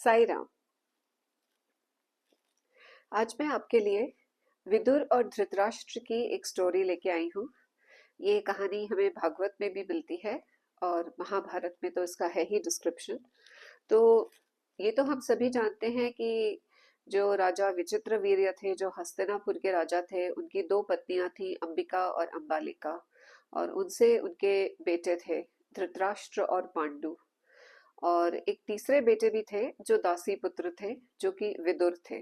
साई राम। आज मैं आपके लिए विदुर और धृतराष्ट्र की एक स्टोरी लेके आई हूँ। ये कहानी हमें भागवत में भी मिलती है और महाभारत में तो इसका है ही डिस्क्रिप्शन। तो ये तो हम सभी जानते हैं कि जो राजा विचित्रवीर्य थे, जो हस्तिनापुर के राजा थे, उनकी दो पत्नियां थी, अंबिका और अंबालिका। और उनसे उनके बेटे थे, धृतराष्ट्र और पांडु। और एक तीसरे बेटे भी थे जो दासी पुत्र थे, जो कि विदुर थे।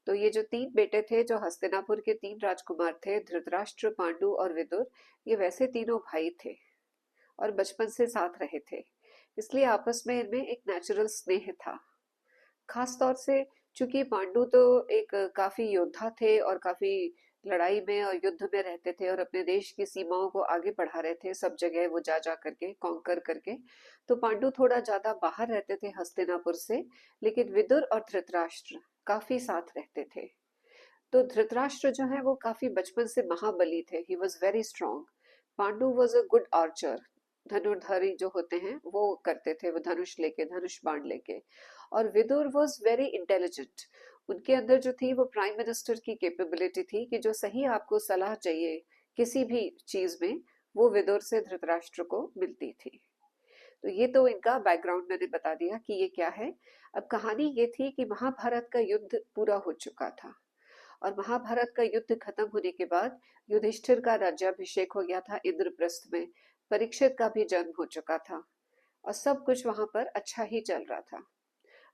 तो ये जो तीन बेटे थे, जो हस्तिनापुर के तीन राजकुमार थे, धृतराष्ट्र, पांडु और विदुर, ये वैसे तीनों भाई थे और बचपन से साथ रहे थे। इसलिए आपस में इनमें एक नेचुरल स्नेह था। खास तौर से चूंकि पांडु तो एक काफी योद्धा थे और काफी लड़ाई में और युद्ध में रहते थे और अपने देश की सीमाओं को आगे बढ़ा रहे थे, सब जगह वो जा जा करके कॉन्कर करके। तो पांडु थोड़ा ज्यादा बाहर रहते थे हस्तिनापुर से, लेकिन विदुर और धृतराष्ट्र काफी साथ रहते थे। तो धृतराष्ट्र जो है वो काफी बचपन से महाबली थे, he was very strong. Pandu was a good archer, धनुर्धारी जो होते हैं वो करते थे, वो धनुष लेके, धनुष बाण लेके। और विदुर वॉज वेरी इंटेलिजेंट। उनके अंदर जो थी वो प्राइम मिनिस्टर की कैपेबिलिटी थी कि जो सही आपको सलाह चाहिए किसी भी चीज में, वो विदुर से धृतराष्ट्र को मिलती थी। तो ये तो इनका बैकग्राउंड मैंने बता दिया कि ये क्या है। अब कहानी ये थी कि महाभारत का युद्ध पूरा हो चुका था और महाभारत का युद्ध खत्म होने के बाद युधिष्ठिर का राज्याभिषेक हो गया था इंद्रप्रस्थ में। परीक्षित का भी जन्म हो चुका था और सब कुछ वहां पर अच्छा ही चल रहा था।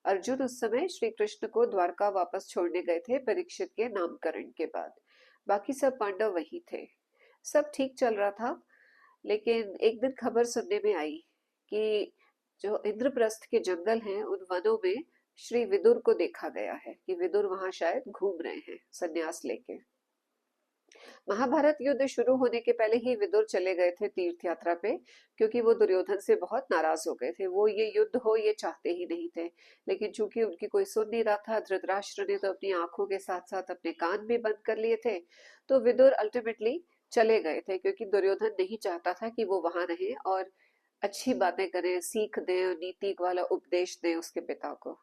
अर्जुन उस समय श्री कृष्ण को द्वारका वापस छोड़ने गए थे परीक्षित के नामकरण के बाद। बाकी सब पांडव वही थे। सब ठीक चल रहा था। लेकिन एक दिन खबर सुनने में आई कि जो इंद्रप्रस्थ के जंगल हैं, उन वनों में श्री विदुर को देखा गया है कि विदुर वहां शायद घूम रहे हैं संन्यास लेके। महाभारत युद्ध शुरू होने के पहले ही विदुर चले गए थे तीर्थ यात्रा पे, क्योंकि वो दुर्योधन से बहुत नाराज हो गए थे। वो ये युद्ध हो ये चाहते ही नहीं थे, लेकिन चूंकि उनकी कोई सुन नहीं रहा था, धृतराष्ट्र ने तो अपनी आंखों के साथ साथ अपने कान भी बंद कर लिए थे। तो विदुर अल्टीमेटली चले गए थे, क्योंकि दुर्योधन नहीं चाहता था कि वो वहां रहे और अच्छी बातें करें, सीख दें और नीति वाला उपदेश दें उसके पिता को।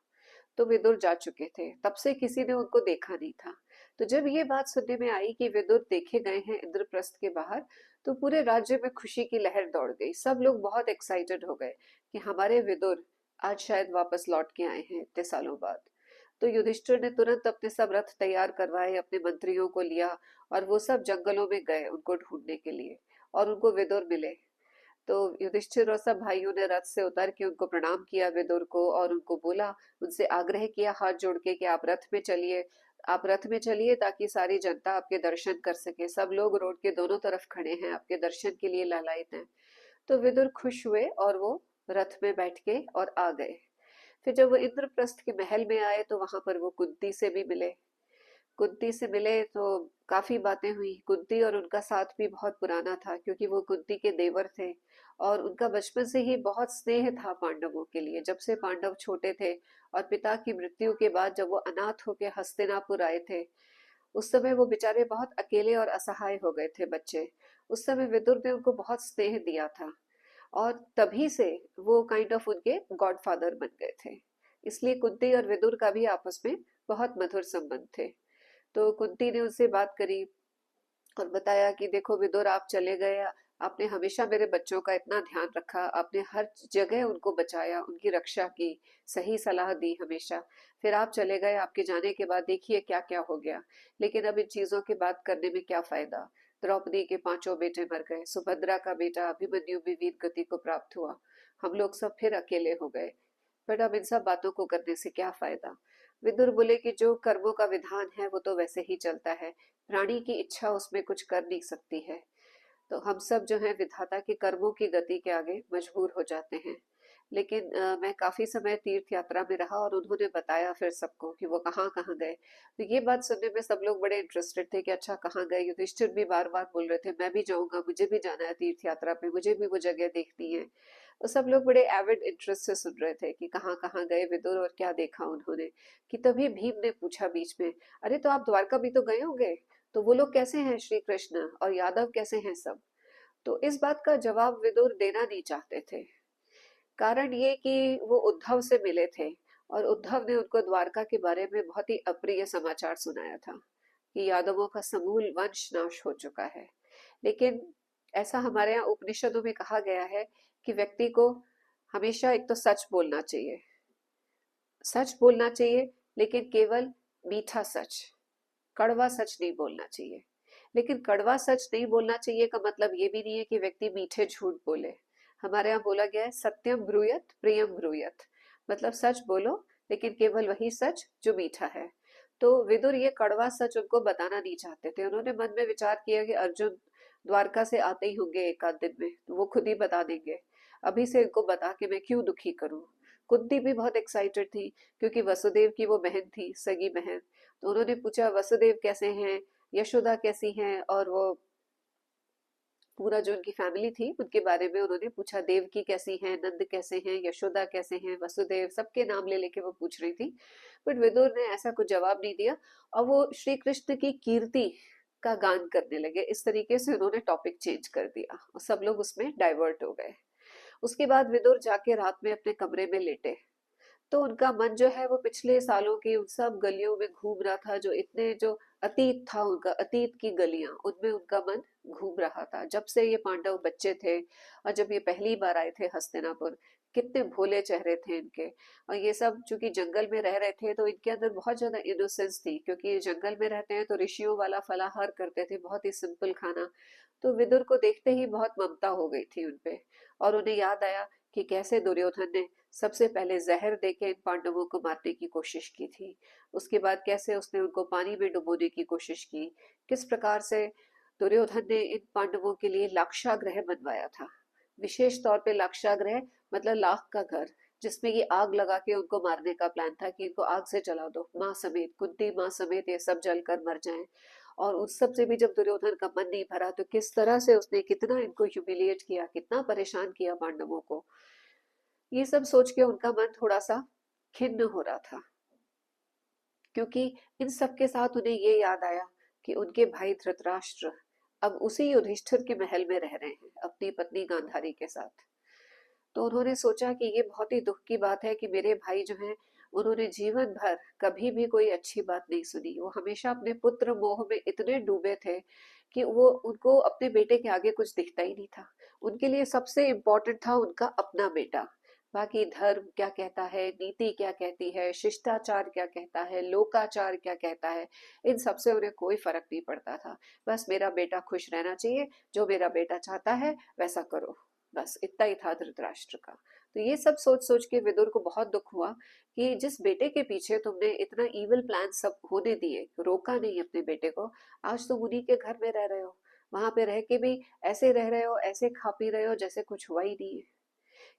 तो विदुर जा चुके थे, तब से किसी ने उनको देखा नहीं था। तो जब ये बात सुनने में आई कि विदुर देखे गए हैं इंद्रप्रस्थ के बाहर, तो पूरे राज्य में खुशी की लहर दौड़ गई। सब लोग बहुत एक्साइटेड हो गए कि हमारे विदुर आज शायद वापस लौट के आए हैं इतने सालों बाद। तो युधिष्ठिर ने तुरंत अपने सब रथ तैयार करवाए, अपने मंत्रियों को लिया और वो सब जंगलों में गए उनको ढूंढने के लिए, और उनको विदुर मिले। तो युधिष्ठिर और सब भाइयों ने रथ से उतर के उनको प्रणाम किया विदुर को, और उनको बोला, उनसे आग्रह किया हाथ जोड़ के कि आप रथ में चलिए, आप रथ में चलिए ताकि सारी जनता आपके दर्शन कर सके। सब लोग रोड के दोनों तरफ खड़े हैं, आपके दर्शन के लिए लालायित हैं। तो विदुर खुश हुए और वो रथ में बैठ के और आ गए। फिर जब वो इंद्रप्रस्थ के महल में आए तो वहां पर वो कुंती से भी मिले। कुंती से मिले तो काफी बातें हुई। कुंती और उनका साथ भी बहुत पुराना था, क्योंकि वो कुंती के देवर थे और उनका बचपन से ही बहुत स्नेह था पांडवों के लिए। जब से पांडव छोटे थे और पिता की मृत्यु के बाद जब वो अनाथ होकर हस्तिनापुर आए थे, उस समय वो बेचारे बहुत अकेले और असहाय हो गए थे बच्चे। उस समय विदुर ने उनको बहुत स्नेह दिया था और तभी से वो काइंड ऑफ उनके गॉडफादर बन गए थे। इसलिए कुंती और विदुर का भी आपस में बहुत मधुर संबंध थे। तो कुंती ने उनसे बात करी और बताया कि देखो विदुर, आप चले गए, आपने हमेशा मेरे बच्चों का इतना ध्यान रखा, आपने हर जगह उनको बचाया, उनकी रक्षा की, सही सलाह दी हमेशा। फिर आप चले गए, आपके जाने के बाद देखिए क्या क्या हो गया। लेकिन अब इन चीजों की बात करने में क्या फायदा। द्रौपदी के पांचों बेटे मर गए, सुभद्रा का बेटा अभिमन्यु भी वीर गति को प्राप्त हुआ, हम लोग सब फिर अकेले हो गए। बट अब इन सब बातों को करने से क्या फायदा। विदुर बोले कि जो कर्मों का विधान है वो तो वैसे ही चलता है, प्राणी की इच्छा उसमें कुछ कर नहीं सकती है। तो हम सब जो है विधाता के कर्मों की गति के आगे मजबूर हो जाते हैं। लेकिन मैं काफी समय तीर्थ यात्रा में रहा और उन्होंने बताया फिर सबको कि वो कहाँ कहाँ गए। तो ये बात सुनने में सब लोग बड़े इंटरेस्टेड थे कि अच्छा कहाँ गए। युधिष्ठिर भी बार बार बोल रहे थे मैं भी जाऊंगा, मुझे भी जाना है तीर्थ यात्रा पे, मुझे भी वो जगह देखनी है। तो सब लोग बड़े एविड इंटरेस्ट से सुन रहे थे कि कहाँ कहाँ गए विदुर और क्या देखा उन्होंने। कि तभी भीम ने पूछा बीच में, अरे तो आप द्वारका भी तो गए होंगे, तो वो लोग कैसे हैं श्री कृष्ण और यादव कैसे हैं सब। तो इस बात का जवाब विदुर देना नहीं चाहते थे। कारण ये कि वो उद्धव से मिले थे और उद्धव ने उनको द्वारका के बारे में बहुत ही अप्रिय समाचार सुनाया था कि यादवों का समूल वंश नाश हो चुका है। लेकिन ऐसा हमारे यहाँ उपनिषदों में कहा गया है कि व्यक्ति को हमेशा एक तो सच बोलना चाहिए, सच बोलना चाहिए, लेकिन केवल मीठा सच, कड़वा सच नहीं बोलना चाहिए। लेकिन कड़वा सच नहीं बोलना चाहिए का मतलब ये भी नहीं है कि व्यक्ति मीठे झूठ बोले। हमारे यहाँ बोला गया है सत्यम ब्रूयत प्रियम ब्रूयत, मतलब सच बोलो लेकिन केवल वही सच जो मीठा है। तो विदुर ये कड़वा सच उनको बताना नहीं चाहते थे। उन्होंने मन में विचार किया कि अर्जुन द्वारका से आते ही होंगे एक आध दिन में, तो वो खुद ही बता देंगे। अभी से इनको बता के मैं क्यों दुखी करूं। कुंती भी बहुत एक्साइटेड थी क्योंकि वसुदेव की वो बहन थी, सगी बहन। तो उन्होंने पूछा वसुदेव कैसे हैं, यशोदा कैसी हैं, और वो पूरा जो उनकी फैमिली थी उनके बारे में उन्होंने पूछा। देवकी कैसी हैं, नंद कैसे हैं, यशोदा कैसे हैं, वसुदेव, सबके नाम ले लेके वो पूछ रही थी। बट विदुर ने ऐसा कुछ जवाब नहीं दिया और वो श्री कृष्ण की कीर्ति का गान करने लगे। इस तरीके से उन्होंने टॉपिक चेंज कर दिया और सब लोग उसमें डाइवर्ट हो गए। उसके बाद विदुर जाके रात में अपने कमरे में लेटे, तो उनका मन जो है वो पिछले सालों की उन सब गलियों में घूम रहा था, जो इतने जो अतीत था उनका, अतीत की गलियां, उनमें उनका मन घूम रहा था। जब से ये पांडव बच्चे थे और जब ये पहली बार आए थे हस्तिनापुर, कितने भोले चेहरे थे इनके। और ये सब चूंकि जंगल में रह रहे थे तो इनके अंदर बहुत ज्यादा इनोसेंस थी, क्योंकि ये जंगल में रहते हैं तो ऋषियों वाला फलाहार करते थे, बहुत ही सिंपल खाना। तो विदुर को देखते ही बहुत ममता हो गई थी उनपे। और उन्हें याद आया कि कैसे दुर्योधन ने सबसे पहले जहर देके इन पांडवों को मारने की कोशिश की थी। उसके बाद कैसे उसने उनको पानी में डुबोने की कोशिश की, किस प्रकार से दुर्योधन ने इन पांडवों के लिए लाक्षागृह बनवाया था। विशेष तौर पे लाक्षागृह मतलब लाख का घर, जिसमें ये आग लगा के उनको मारने का प्लान था कि इनको आग से जला दो, माँ समेत, कुंती माँ समेत ये सब जलकर मर जाएं। और उस सब से भी जब दुर्योधन का मन नहीं भरा तो किस तरह से उसने कितना इनको ह्यूमिलिएट किया, कितना परेशान किया पांडवों को। ये सब सोच के उनका मन थोड़ा सा खिन्न हो रहा था, क्योंकि इन सब के साथ उन्हें ये याद आया कि उनके भाई धृतराष्ट्र अब उसी युधिष्ठिर के महल में रह रहे हैं अपनी पत्नी गांधारी के साथ। तो उन्होंने सोचा कि ये बहुत ही दुख की बात है कि मेरे भाई जो हैं उन्होंने जीवन भर कभी भी कोई अच्छी बात नहीं सुनी। वो हमेशा अपने पुत्र मोह में इतने डूबे थे कि वो उनको अपने बेटे के आगे कुछ दिखता ही नहीं था। उनके लिए सबसे इम्पोर्टेंट था उनका अपना बेटा। बाकी धर्म क्या कहता है, नीति क्या कहती है, शिष्टाचार क्या कहता है, लोकाचार क्या कहता है, इन सबसे उन्हें कोई फर्क नहीं पड़ता था। बस मेरा बेटा खुश रहना चाहिए, जो मेरा बेटा चाहता है वैसा करो, बस इतना ही था धृतराष्ट्र का। तो ये सब सोच सोच के विदुर को बहुत दुख हुआ कि जिस बेटे के पीछे तुमने इतना इविल प्लान सब होने दिए, रोका नहीं अपने बेटे को, आज तुम उन्हीं के घर में रह रहे हो, वहां पे रह के भी ऐसे रह रहे हो, ऐसे खा पी रहे हो जैसे कुछ हुआ ही नहीं है।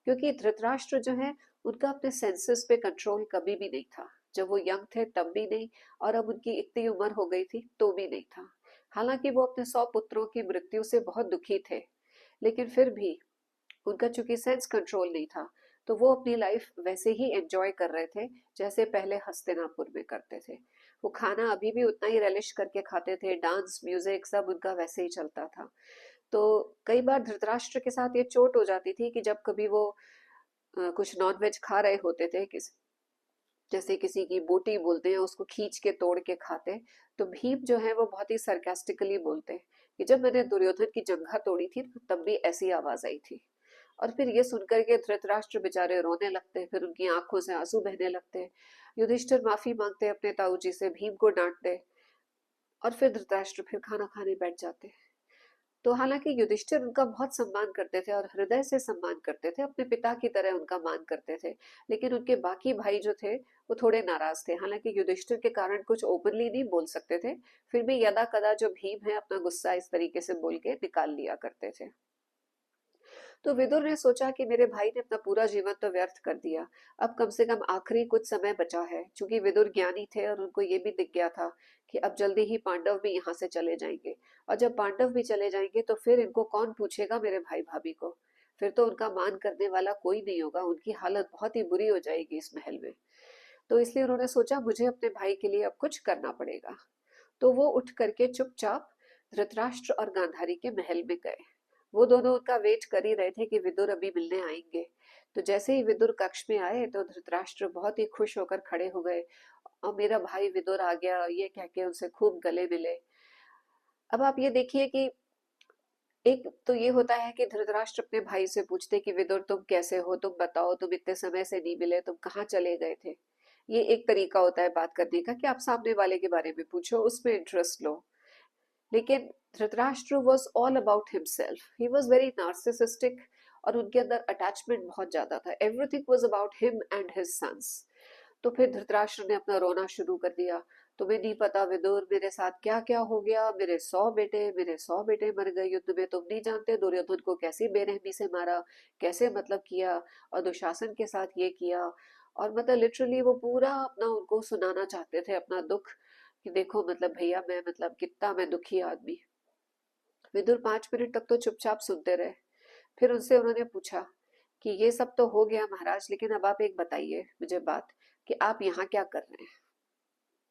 क्योंकि धृतराष्ट्र जो है उनका अपने सेंसेस पे कंट्रोल कभी भी नहीं था। जब वो यंग थे तब भी नहीं, और अब उनकी इतनी उम्र हो गई थी तो भी नहीं था। हालांकि वो अपने 100 पुत्रों की मृत्यु से बहुत दुखी थे, लेकिन फिर भी उनका चूंकि सेंस कंट्रोल नहीं था, तो वो अपनी लाइफ वैसे ही एंजॉय कर रहे थे जैसे पहले हस्तिनापुर में करते थे। वो खाना अभी भी उतना ही रेलिश करके खाते थे, डांस म्यूजिक सब उनका वैसे ही चलता था। तो कई बार धृतराष्ट्र के साथ ये चोट हो जाती थी कि जब कभी वो कुछ नॉन वेज खा रहे होते थे, जैसे किसी की बोटी बोलते हैं उसको खींच के तोड़ के खाते, तो भीम जो है वो बहुत ही सरकास्टिकली बोलते कि जब मैंने दुर्योधन की जंघा तोड़ी थी तब भी ऐसी आवाज आई थी। और फिर ये सुनकर के धृतराष्ट्र बेचारे रोने लगते, फिर उनकी आंखों से आंसू बहने लगते। युधिष्ठिर माफी मांगते अपने ताऊ जी से, भीम को डांटते, और फिर धृतराष्ट्र फिर खाना खाने बैठ जाते। तो हालांकि युधिष्ठिर उनका बहुत सम्मान करते थे और हृदय से सम्मान करते थे, अपने पिता की तरह उनका मान करते थे। लेकिन उनके बाकी भाई जो थे वो थोड़े नाराज थे। हालांकि युधिष्ठिर के कारण कुछ ओपनली नहीं बोल सकते थे, फिर भी यदा कदा जो भीम है अपना गुस्सा इस तरीके से बोल के निकाल लिया करते थे। तो विदुर ने सोचा कि मेरे भाई ने अपना पूरा जीवन तो व्यर्थ कर दिया, अब कम से कम आखिरी कुछ समय बचा है। चूंकि विदुर ज्ञानी थे और उनको ये भी दिख गया था कि अब जल्दी ही पांडव भी यहाँ से चले जाएंगे, और जब पांडव भी चले जाएंगे तो फिर इनको कौन पूछेगा मेरे भाई भाभी को। फिर तो उनका मान करने वाला कोई नहीं होगा, उनकी हालत बहुत ही बुरी हो जाएगी इस महल में। तो इसलिए उन्होंने सोचा मुझे अपने भाई के लिए अब कुछ करना पड़ेगा। तो वो उठ करके चुपचाप धृतराष्ट्र और गांधारी के महल में गए वो दोनों उनका वेट कर ही रहे थे कि विदुर अभी मिलने आएंगे। तो जैसे ही विदुर कक्ष में आए तो धृतराष्ट्र बहुत ही खुश होकर खड़े हो गए और मेरा भाई विदुर आ गया ये कह के उनसे खूब गले मिले। अब आप ये देखिए कि एक तो ये होता है कि धृतराष्ट्र अपने भाई से पूछते कि विदुर तुम कैसे हो, तुम बताओ, तुम इतने समय से नहीं मिले, तुम कहाँ चले गए थे। ये एक तरीका होता है बात करने का कि आप सामने वाले के बारे में पूछो, उसमें इंटरेस्ट लो। लेकिन Dhritarashtra was all about himself, he was very narcissistic और उनके अंदर अटैचमेंट बहुत ज्यादा था। Everything was about him and his sons. तो फिर धृतराष्ट्र ने अपना रोना शुरू कर दिया। तुम्हें नहीं पता विदुर मेरे साथ क्या क्या हो गया, मेरे 100 बेटे मर गए युद्ध में, तुम नहीं जानते दुर्योधन को कैसी बेरहमी से मारा, कैसे मतलब किया, और दुशासन के साथ ये किया। और मतलब लिटरली वो पूरा अपना उनको सुनाना चाहते थे अपना दुख कि देखो मतलब भैया मैं मतलब कितना मैं दुखी आदमी। विदुर 5 मिनट तक तो चुपचाप सुनते रहे। फिर उनसे उन्होंने पूछा कि ये सब तो हो गया महाराज, लेकिन अब आप एक बताइए मुझे बात कि आप यहाँ क्या कर रहे हैं।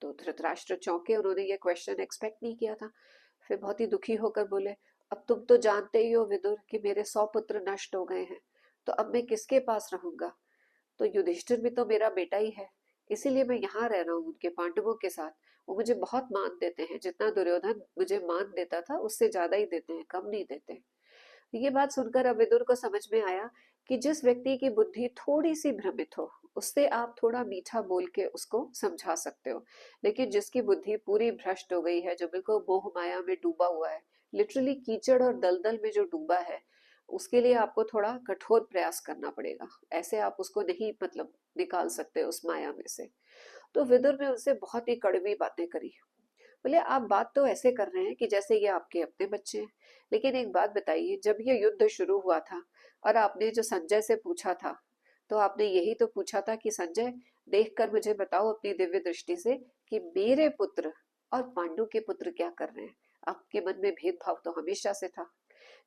तो धृतराष्ट्र चौंके, उन्होंने ये क्वेश्चन एक्सपेक्ट नहीं किया था। फिर बहुत ही दुखी होकर बोले, अब तुम तो जानते ही हो विदुर कि मेरे 100 पुत्र नष्ट हो गए हैं, तो अब मैं किसके पास रहूंगा। तो युधिष्ठिर भी तो मेरा बेटा ही है, इसीलिए मैं यहाँ रह रहा हूँ उनके पांडवों के साथ। वो मुझे बहुत मान देते हैं, जितना दुर्योधन मुझे मान देता था उससे ज्यादा ही देते हैं, कम नहीं देते। ये बात सुनकर अब विदुर को समझ में आया कि जिस व्यक्ति की बुद्धि थोड़ी सी भ्रमित हो उससे आप थोड़ा मीठा बोल के उसको समझा सकते हो, लेकिन जिसकी बुद्धि पूरी भ्रष्ट हो गई है, जो बिल्कुल मोह माया में डूबा हुआ है, लिटरली कीचड़ और दलदल में जो डूबा है, उसके लिए आपको थोड़ा कठोर प्रयास करना पड़ेगा। ऐसे आप उसको नहीं मतलब निकाल सकते उस माया में से। तो विदुर ने उनसे बहुत ही कड़वी बातें करी। बोले आप बात तो ऐसे कर रहे हैं कि जैसे ये आपके अपने बच्चे हैं, लेकिन एक बात बताइए, जब ये युद्ध शुरू हुआ था और आपने जो संजय से पूछा था, तो आपने यही तो पूछा था कि संजय देखकर मुझे बताओ अपनी दिव्य दृष्टि से कि मेरे पुत्र और पांडु के पुत्र क्या कर रहे हैं। आपके मन में भेदभाव तो हमेशा से था।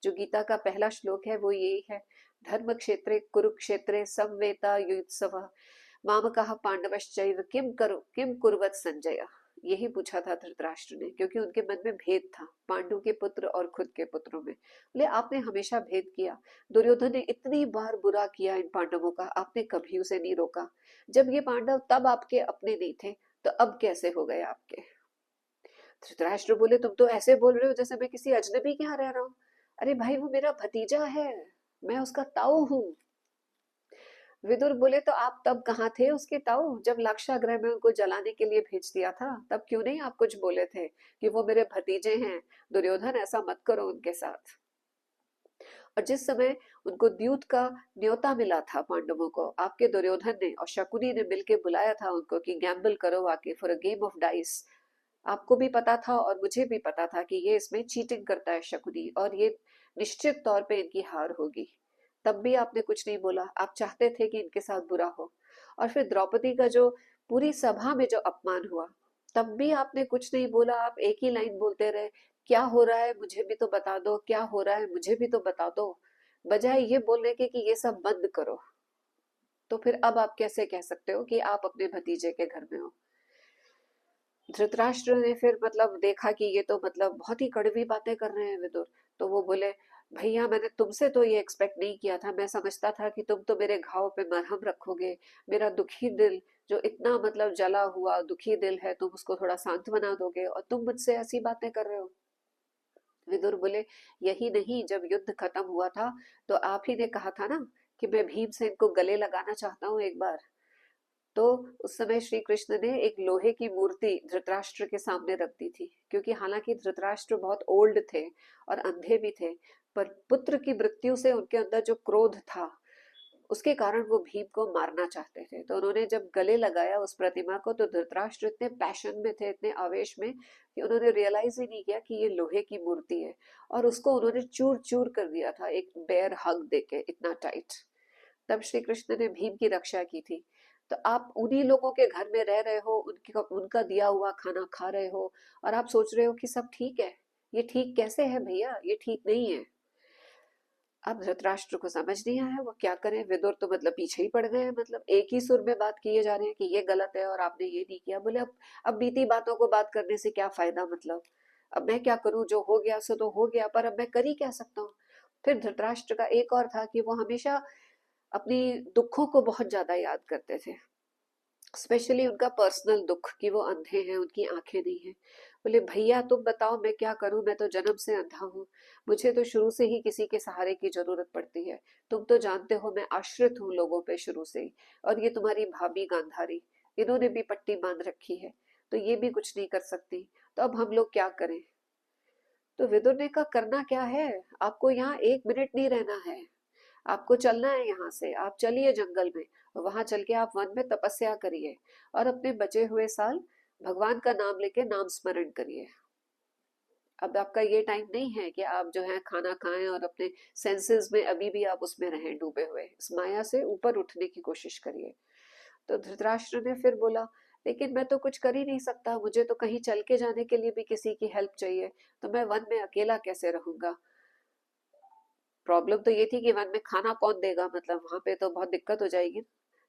जो गीता का पहला श्लोक है वो यही है, धर्म क्षेत्रे कुरुक्षेत्रे समवेता युत्सव मामकः पांडवश्चैव किम कुर्वत संजय। यही पूछा था धृतराष्ट्र ने, क्योंकि उनके मन में भेद था पांडु के पुत्र और खुद के पुत्रों में। बोले आपने हमेशा भेद किया, दुर्योधन ने इतनी बार बुरा किया इन पांडवों का, आपने कभी उसे नहीं रोका। जब ये पांडव तब आपके अपने नहीं थे, तो अब कैसे हो गए आपके। धृतराष्ट्र बोले तुम तो ऐसे बोल रहे हो जैसे मैं किसी अजनबी के यहाँ रह रहा हूँ। अरे भाई वो मेरा भतीजा है, मैं उसका ताऊ हूँ। विदुर बोले तो आप तब कहाँ थे उसके ताऊ, जब लाक्षागृह में उनको जलाने के लिए भेज दिया था, तब क्यों नहीं आप कुछ बोले थे कि वो मेरे भतीजे हैं। दुर्योधन ऐसा मत करो उनके साथ। और जिस समय उनको द्यूत का न्योता मिला था पांडवों को, आपके दुर्योधन ने और शकुनी ने मिलके बुलाया था उनको कि गैम्बल करो आके for a game of dice. आपको भी पता था और मुझे भी पता था कि ये इसमें चीटिंग करता है शकुनी, और ये निश्चित तौर पे इनकी हार होगी। तब भी आपने कुछ नहीं बोला, आप चाहते थे कि इनके साथ बुरा हो। और फिर द्रौपदी का जो पूरी सभा में जो अपमान हुआ, तब भी आपने कुछ नहीं बोला। आप एक ही लाइन बोलते रहे, क्या हो रहा है मुझे भी तो बता दो, क्या हो रहा है मुझे भी तो बता दो, बजाय ये बोलने के कि ये सब बंद करो। तो फिर अब आप कैसे कह सकते हो कि आप अपने भतीजे के घर में हो। धृतराष्ट्र ने फिर मतलब देखा कि ये तो मतलब बहुत ही कड़वी बातें कर रहे हैं विदुर। तो वो बोले भैया मैंने तुमसे तो ये एक्सपेक्ट नहीं किया था, मैं समझता था कि तुम तो मेरे घाव पे मरहम रखोगे, मेरा दुखी दिल जो इतना मतलब जला हुआ दुखी दिल है तुम उसको थोड़ा सांत्वना दोगे, और तुम मुझसे ऐसी बातें कर रहे हो। विदुर बोले यही नहीं, जब युद्ध खत्म हुआ था तो आप ही ने कहा था ना कि मैं भीमसेन को गले लगाना चाहता हूँ एक बार। तो उस समय श्री कृष्ण ने एक लोहे की मूर्ति धृतराष्ट्र के सामने रख दी थी, क्योंकि हालांकि धृतराष्ट्र बहुत ओल्ड थे और अंधे भी थे, पर पुत्र की मृत्यु से उनके अंदर जो क्रोध था उसके कारण वो भीम को मारना चाहते थे। तो उन्होंने जब गले लगाया उस प्रतिमा को, तो धृतराष्ट्र इतने पैशन में थे, इतने आवेश में, कि उन्होंने रियलाइज ही नहीं किया कि ये लोहे की मूर्ति है, और उसको उन्होंने चूर चूर कर दिया था एक बेर हग देके इतना टाइट। तब श्री कृष्ण ने भीम की रक्षा की थी। तो आप उन्हीं लोगों के घर में रह रहे हो, उनकी उनका दिया हुआ खाना खा रहे हो, और आप सोच रहे हो कि सब ठीक है। ये ठीक कैसे है भैया, ये ठीक नहीं है। अब धृतराष्ट्र को समझ नहीं आया वो क्या करें। विदुर तो मतलब पीछे ही पड़ गए हैं, मतलब एक ही सुर में बात किए जा रहे हैं कि ये गलत है और आपने ये नहीं किया। बोले अब बीती बातों को बात करने से क्या फायदा, मतलब अब मैं क्या करूं, जो हो गया सो तो हो गया, पर अब मैं कर ही क्या सकता हूँ। फिर धृतराष्ट्र का एक और था कि वो हमेशा अपनी दुखों को बहुत ज्यादा याद करते थे, स्पेशली उनका पर्सनल दुख कि वो अंधे हैं, उनकी आंखें नहीं हैं। बोले भैया तुम बताओ मैं क्या करूं, मैं तो जन्म से अंधा हूँ, मुझे तो शुरू से ही किसी के सहारे की जरूरत पड़ती है। तुम तो जानते हो मैं आश्रित हूँ लोगों पे शुरू से ही। और ये तुम्हारी भाभी गांधारी, इन्होंने भी पट्टी बांध रखी है, तो ये भी कुछ नहीं कर सकती। तो अब हम लोग क्या करें? तो विदुर ने कहा करना क्या है, आपको यहाँ एक मिनट नहीं रहना है, आपको चलना है यहाँ से। आप चलिए जंगल में, वहां चल के आप वन में तपस्या करिए और अपने बचे हुए साल भगवान का नाम लेके नाम स्मरण करिए। अब आपका ये टाइम नहीं है कि आप जो है खाना खाएं और अपने सेंसेस में अभी भी आप उसमें रहें डूबे हुए। इस माया से ऊपर उठने की कोशिश करिए। तो धृतराष्ट्र ने फिर बोला लेकिन मैं तो कुछ कर ही नहीं सकता, मुझे तो कहीं चल के जाने के लिए भी किसी की हेल्प चाहिए, तो मैं वन में अकेला कैसे रहूंगा? प्रॉब्लम तो ये थी कि वन में खाना कौन देगा, मतलब वहां पे तो बहुत दिक्कत हो जाएगी।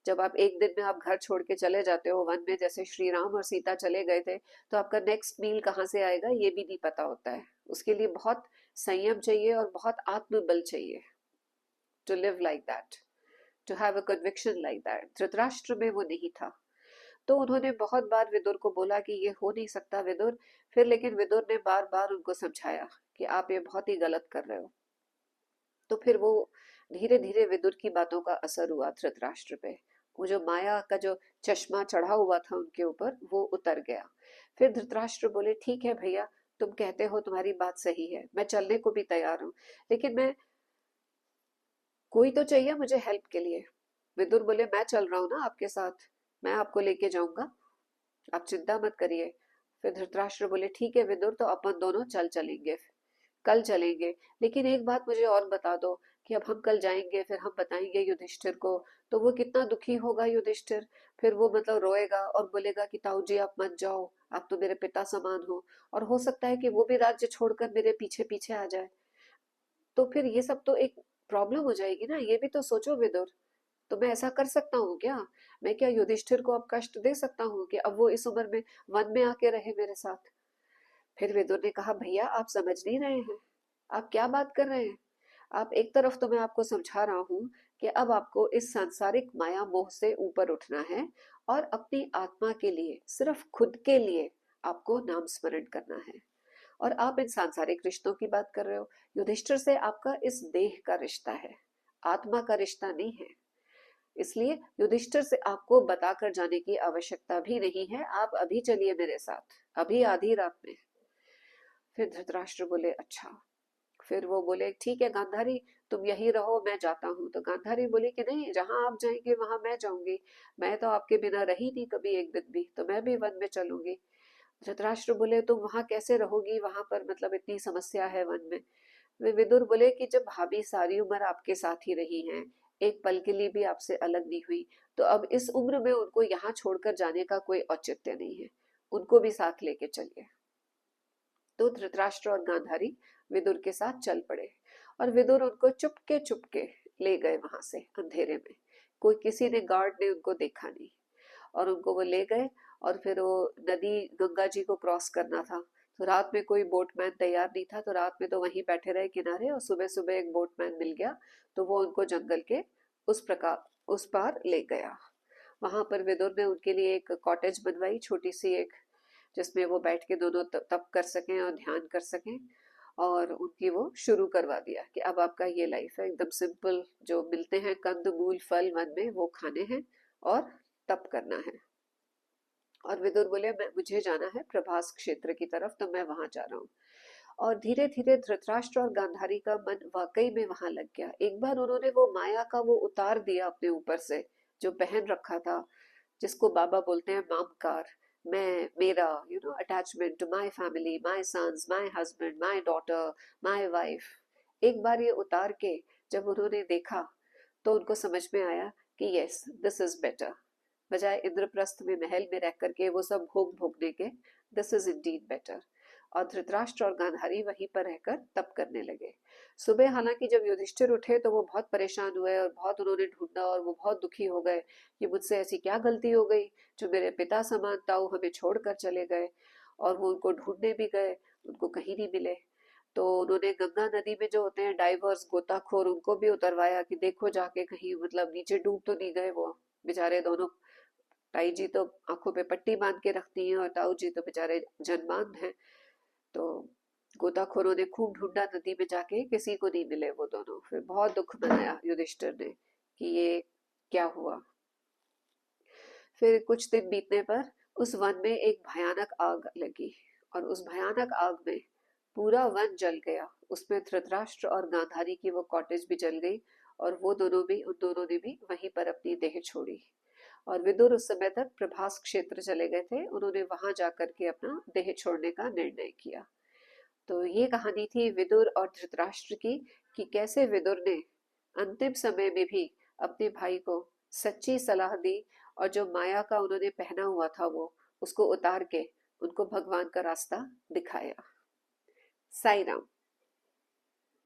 जब आप एक दिन में आप घर छोड़ के चले जाते हो वन में, जैसे श्री राम और सीता चले गए थे, तो आपका नेक्स्ट मील कहाँ से आएगा ये भी नहीं पता होता है। उसके लिए बहुत संयम चाहिए और बहुत आत्मबल चाहिए, to live like that, to have a conviction like that. Dhritarashtra में वो नहीं था। तो उन्होंने बहुत बार विदुर को बोला कि ये हो नहीं सकता विदुर। फिर लेकिन विदुर ने बार बार उनको समझाया कि आप ये बहुत ही गलत कर रहे हो। तो फिर वो धीरे धीरे विदुर की बातों का असर हुआ धृतराष्ट्र पे। वो जो माया का जो चश्मा चढ़ा हुआ था उनके ऊपर वो उतर गया। फिर धृतराष्ट्र बोले ठीक है भैया, तुम कहते हो तुम्हारी बात सही है, मैं चलने को भी तैयार हूँ, लेकिन मैं कोई तो चाहिए मुझे हेल्प के लिए। विदुर बोले मैं चल रहा हूँ ना आपके साथ, मैं आपको लेके जाऊंगा, आप चिंता मत करिए। फिर धृतराष्ट्र बोले ठीक है विदुर, तो अपन दोनों चलेंगे, कल चलेंगे। लेकिन एक बात मुझे और बता दो कि अब हम कल जाएंगे फिर हम बताएंगे युधिष्ठिर को, तो वो कितना दुखी होगा युधिष्ठिर। फिर वो मतलब रोएगा और बोलेगा कि ताऊ जी आप मत जाओ, आप तो मेरे पिता समान हो, और हो सकता है कि वो भी राज्य छोड़कर मेरे पीछे पीछे आ जाए। तो फिर ये सब तो एक प्रॉब्लम हो जाएगी ना, ये भी तो सोचो विदुर। तो मैं ऐसा कर सकता हूँ क्या? मैं क्या युधिष्ठिर को अब कष्ट दे सकता हूँ कि अब वो इस उम्र में वन में आके रहे मेरे साथ? फिर विदुर ने कहा भैया आप समझ नहीं रहे हैं, आप क्या बात कर रहे हैं? आप एक तरफ तो मैं आपको समझा रहा हूँ कि अब आपको इस सांसारिक माया मोह से ऊपर उठना है और अपनी आत्मा के लिए, सिर्फ खुद के लिए आपको नाम स्मरण करना है। और आप इन सांसारिक रिश्तों की बात कर रहे हो, युधिष्ठिर से आपका इस देह का रिश्ता है, आत्मा का रिश्ता नहीं है। इसलिए युधिष्ठिर से आपको बताकर जाने की आवश्यकता भी नहीं है, आप अभी चलिए मेरे साथ, अभी आधी रात में। फिर धृतराष्ट्र बोले अच्छा। फिर वो बोले ठीक है गांधारी, तुम यही रहो मैं जाता हूँ। तो गांधारी बोली कि नहीं, जहां आप जाएंगे वहां मैं जाऊंगी, मैं तो आपके बिना रही नहीं कभी एक दिन भी, तो मैं भी वन में चलूंगी। धृतराष्ट्र बोले तुम वहां कैसे रहोगी, वहां पर मतलब इतनी समस्या है वन में। वे विदुर बोले कि जब भाभी सारी उम्र आपके साथ ही रही हैं, एक पल के लिए भी आपसे अलग नहीं हुई, तो अब इस उम्र में उनको यहाँ छोड़कर जाने का कोई औचित्य नहीं है, उनको भी साथ लेके चलिए। तो धृतराष्ट्र और गांधारी विदुर के साथ चल पड़े और विदुर उनको चुपके चुपके ले गए वहां से अंधेरे में। कोई किसी ने गार्ड ने उनको देखा नहीं, और उनको वो ले गए। और फिर वो नदी गंगा जी को क्रॉस करना था, तो रात में कोई बोटमैन तैयार नहीं था, तो रात में तो वहीं बैठे रहे किनारे, और सुबह सुबह एक बोटमैन मिल गया, तो वो उनको जंगल के उस पार ले गया। वहां पर विदुर ने उनके लिए एक कॉटेज बनवाई, छोटी सी एक, जिसमें वो बैठ के दोनों तप कर सकें और ध्यान कर सकें। और उनकी वो शुरू करवा दिया कि अब आपका ये लाइफ है एकदम सिंपल, जो मिलते हैं कंद मूल फल वन में वो खाने हैं और तप करना है। और विदुर बोले मैं मुझे जाना है प्रभास क्षेत्र की तरफ, तो मैं वहां जा रहा हूँ। और धीरे धीरे धृतराष्ट्र और गांधारी का मन वाकई में वहां लग गया। एक बार उन्होंने वो माया का वो उतार दिया अपने ऊपर से, जो पहन रखा था, जिसको बाबा बोलते हैं मामकार, मैं मेरा attachment to my family, my sons, my husband, my daughter, my wife. एक बार ये उतार के जब उन्होंने देखा, तो उनको समझ में आया कि यस दिस इज बेटर। बजाय इंद्रप्रस्थ में महल में रह करके वो सब भोग भोगने के, दिस इज इंडीड बेटर। और धृतराष्ट्र और गांधारी वहीं पर रहकर तप करने लगे। सुबह हालांकि जब युधिष्ठिर उठे तो वो बहुत परेशान हुए और बहुत उन्होंने ढूंढा, और वो बहुत दुखी हो गए कि मुझसे ऐसी क्या गलती हो गई, जो मेरे पिता समान ताऊ हमें छोड़कर चले गए। और वो उनको ढूंढने भी गए, उनको कहीं नहीं मिले। तो उन्होंने गंगा नदी में जो होते हैं डाइवर्स गोताखोर, उनको भी उतरवाया कि देखो जाके कहीं मतलब नीचे डूब तो नहीं गए वो बेचारे दोनों। ताई जी तो आंखों पे पट्टी बांध के रखती हैं और ताऊ जी तो बेचारे जनमान हैं। तो गोताखोरों ने खूब ढूंढा नदी में जाके, किसी को नहीं मिले वो दोनों। फिर बहुत दुख मनाया युधिष्ठिर ने कि ये क्या हुआ। फिर कुछ दिन बीतने पर उस वन में एक भयानक आग लगी, और उस भयानक आग में पूरा वन जल गया। उसमें धृतराष्ट्र और गांधारी की वो कॉटेज भी जल गई, और वो दोनों भी, उन दोनों ने भी वहीं पर अपनी देह छोड़ी। और विदुर उस समय तक प्रभास क्षेत्र चले गए थे, उन्होंने वहां जाकर के अपना देह छोड़ने का निर्णय किया। तो ये कहानी थी विदुर और धृतराष्ट्र की, कि कैसे विदुर ने अंतिम समय में भी अपने भाई को सच्ची सलाह दी, और जो माया का उन्होंने पहना हुआ था वो उसको उतार के उनको भगवान का रास्ता दिखाया। साई राम।